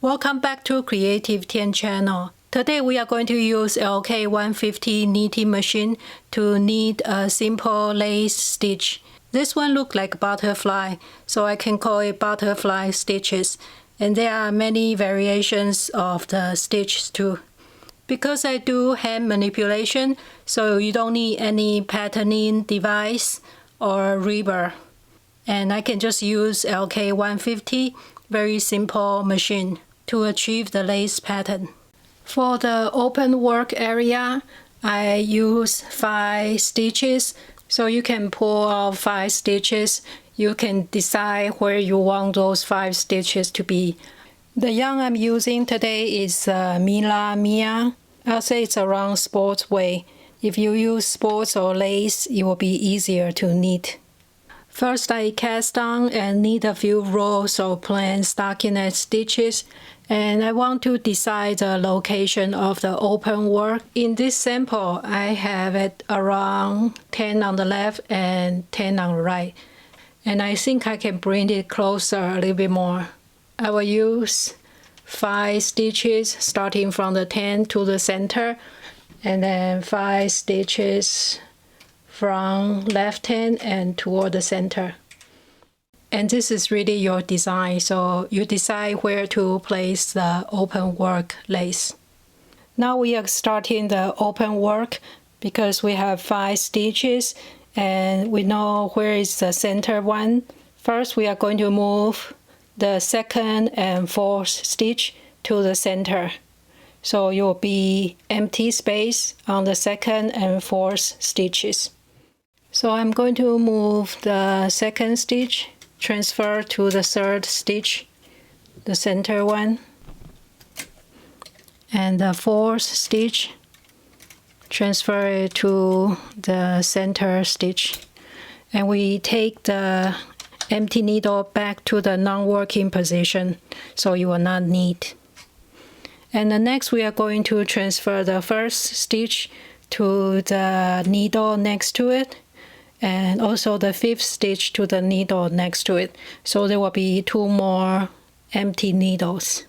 Welcome back to Creative Tien channel. Today we are going to use LK150 knitting machine to knit a simple lace stitch. This one looks like butterfly, so I can call it butterfly stitches. And there are many variations of the stitch too. Because I do hand manipulation, so you don't need any patterning device or ribber. And I can just use LK150, very simple machine, to achieve the lace pattern. For the open work area, I use 5 stitches, so you can pull out 5 stitches. You can decide where you want those 5 stitches to be. The yarn I'm using today is Mila Mia. I'll say it's around sports weight. If you use sports or lace, it will be easier to knit. First, I cast on and knit a few rows of plain stockinette stitches, and I want to decide the location of the open work. In this sample, I have it around 10 on the left and 10 on the right. And I think I can bring it closer a little bit more. I will use 5 stitches starting from the 10 to the center, and then 5 stitches from left hand and toward the center. And this is really your design, so you decide where to place the open work lace. Now we are starting the open work because we have 5 stitches and we know where is the center one. First, we are going to move the 2nd and 4th stitch to the center. So it will be empty space on the 2nd and 4th stitches. So I'm going to move the 2nd stitch, transfer to the 3rd stitch, the center one, and the 4th stitch, transfer it to the center stitch. And we take the empty needle back to the non-working position, so you will not knit. And the next we are going to transfer the 1st stitch to the needle next to it, and also the 5th stitch to the needle next to it. So there will be 2 more empty needles.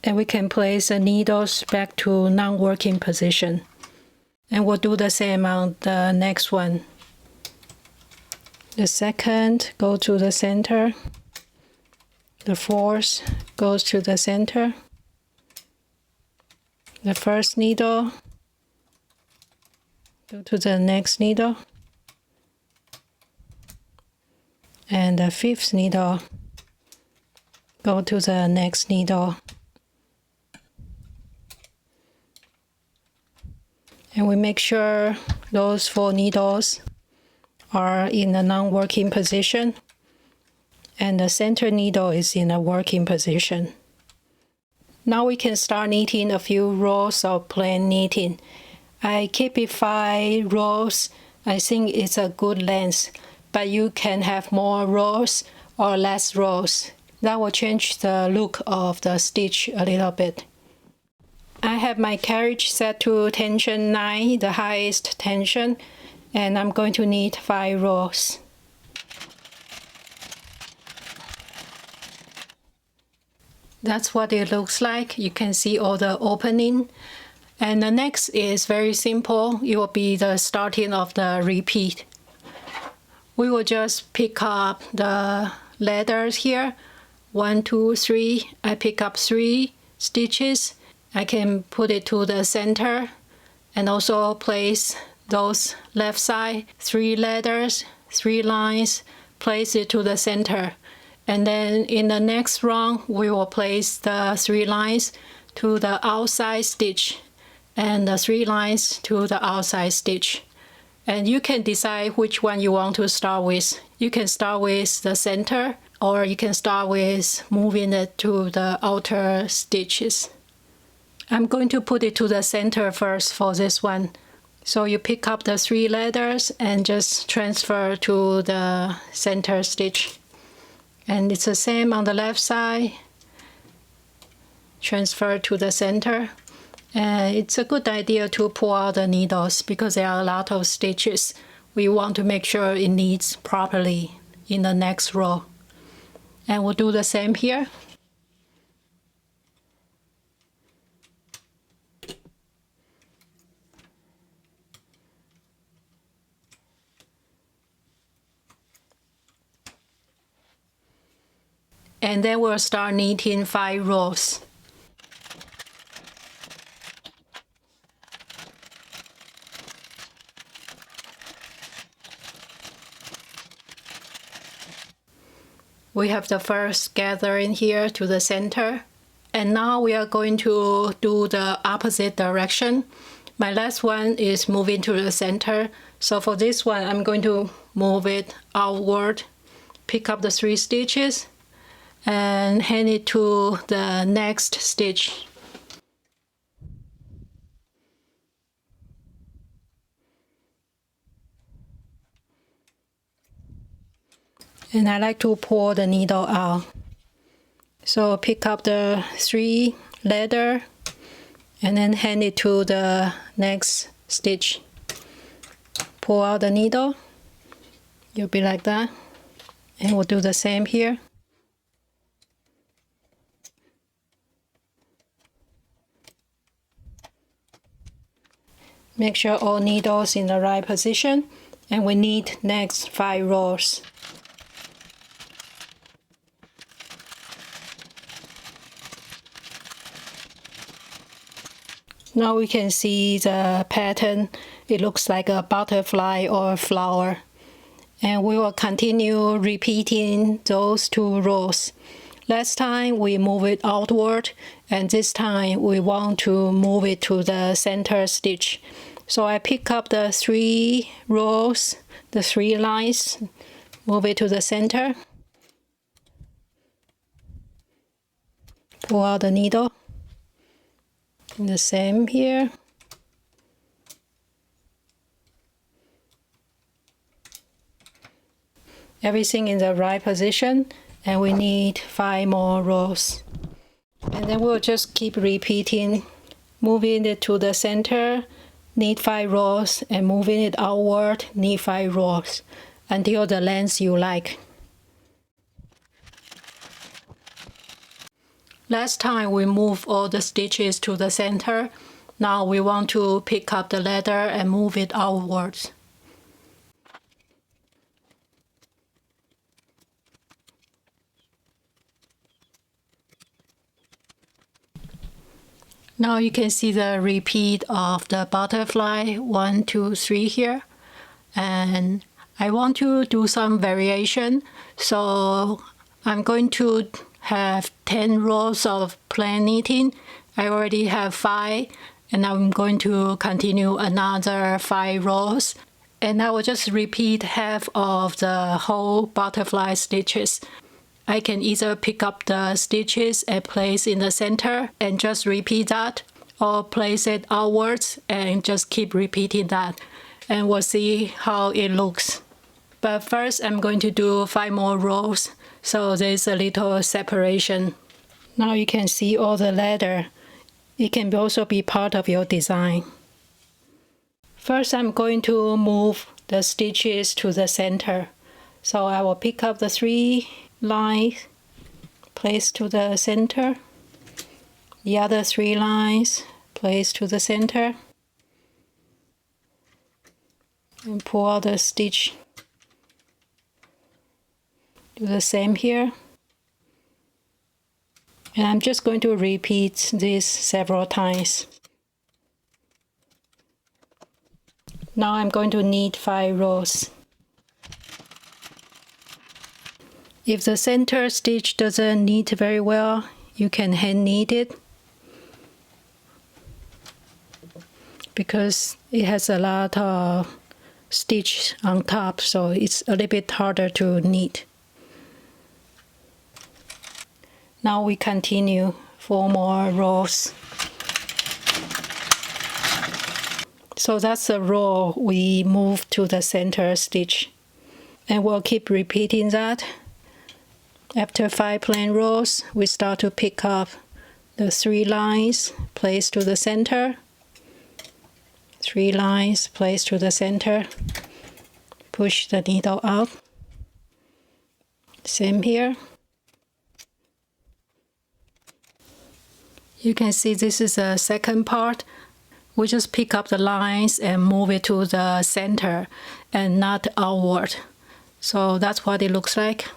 And we can place the needles back to non-working position. And we'll do the same on the next one. The 2nd goes to the center. The 4th goes to the center. The 1st needle go to the next needle. And the 5th needle go to the next needle. And we make sure those 4 needles are in a non-working position, and the center needle is in a working position. Now we can start knitting a few rows of plain knitting. I keep it 5 rows. I think it's a good length, but you can have more rows or less rows. That will change the look of the stitch a little bit. I have my carriage set to tension 9, the highest tension, and I'm going to knit 5 rows. That's what it looks like. You can see all the opening. And the next is very simple. It will be the starting of the repeat. We will just pick up the letters here. 1, 2, 3. I pick up 3 stitches. I can put it to the center and also place those left side 3 letters, 3 lines, place it to the center. And then in the next round, we will place the 3 lines to the outside stitch and the 3 lines to the outside stitch. And you can decide which one you want to start with. You can start with the center, or you can start with moving it to the outer stitches. I'm going to put it to the center first for this one. So you pick up the 3 letters and just transfer to the center stitch. And it's the same on the left side. Transfer to the center. And it's a good idea to pull out the needles because there are a lot of stitches. We want to make sure it knits properly in the next row. And we'll do the same here. And then we'll start knitting 5 rows. We have the first gathering here to the center. And now we are going to do the opposite direction. My last one is moving to the center. So for this one, I'm going to move it outward, pick up the 3 stitches, and hand it to the next stitch. And I like to pull the needle out. So pick up the 3 leather and then hand it to the next stitch. Pull out the needle. It'll be like that. And we'll do the same here. Make sure all needles in the right position. And we knit next 5 rows. Now we can see the pattern. It looks like a butterfly or a flower. And we will continue repeating those 2 rows. Last time we move it outward, and this time we want to move it to the center stitch. So I pick up the 3 rows, the 3 lines, move it to the center. Pull out the needle. And the same here. Everything in the right position, and we need 5 more rows. And then we'll just keep repeating, moving it to the center, knit 5 rows, and moving it outward, knit 5 rows, until the length you like. Last time we moved all the stitches to the center. Now we want to pick up the leather and move it outwards. Now you can see the repeat of the butterfly 1, 2, 3 here. And I want to do some variation. So I'm going to have 10 rows of plain knitting. I already have 5, and I'm going to continue another 5 rows. And I will just repeat half of the whole butterfly stitches. I can either pick up the stitches and place in the center and just repeat that, or place it outwards and just keep repeating that. And we'll see how it looks. But first I'm going to do 5 more rows, so there's a little separation. Now you can see all the leather. It can also be part of your design. First I'm going to move the stitches to the center. So I will pick up the 3 lines, place to the center. The other 3 lines, place to the center. And pull out the stitch. Do the same here. And I'm just going to repeat this several times. Now I'm going to knit 5 rows. If the center stitch doesn't knit very well, you can hand knit it, because it has a lot of stitch on top, so it's a little bit harder to knit. Now we continue 4 more rows. So that's the row we move to the center stitch. And we'll keep repeating that. After 5 plain rows, we start to pick up the 3 lines, place to the center. 3 lines, place to the center. Push the needle out. Same here. You can see this is the second part. We just pick up the lines and move it to the center and not outward. So that's what it looks like.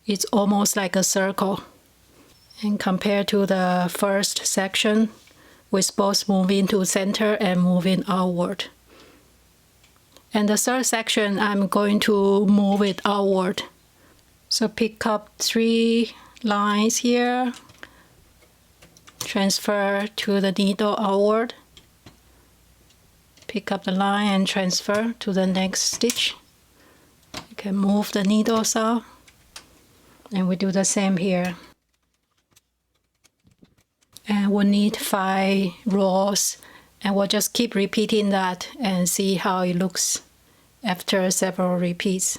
It's almost like a circle. And compared to the first section, we're supposed to move into center and moving outward. And the third section, I'm going to move it outward. So pick up 3 lines here, transfer to the needle outward, pick up the line and transfer to the next stitch. You can move the needles out, and we do the same here. And we'll need 5 rows, and we'll just keep repeating that and see how it looks after several repeats.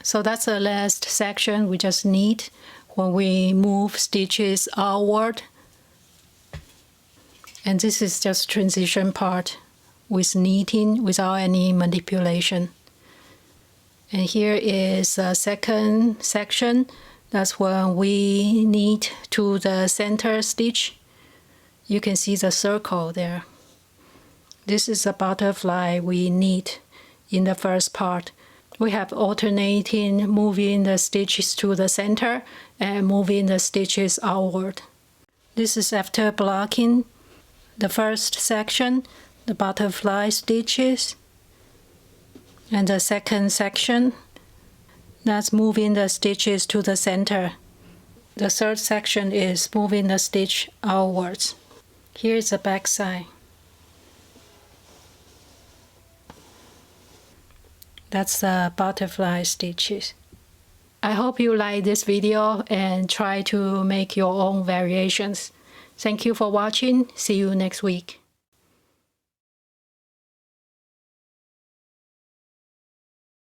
So that's the last section we just need when we move stitches outward. And this is just transition part with knitting without any manipulation. And here is the second section. That's when we knit to the center stitch. You can see the circle there. This is a butterfly we knit in the first part. We have alternating moving the stitches to the center and moving the stitches outward. This is after blocking the first section, the butterfly stitches, and the second section, that's moving the stitches to the center. The third section is moving the stitch outwards. Here's the back side. That's the butterfly stitches. I hope you like this video and try to make your own variations. Thank you for watching. See you next week.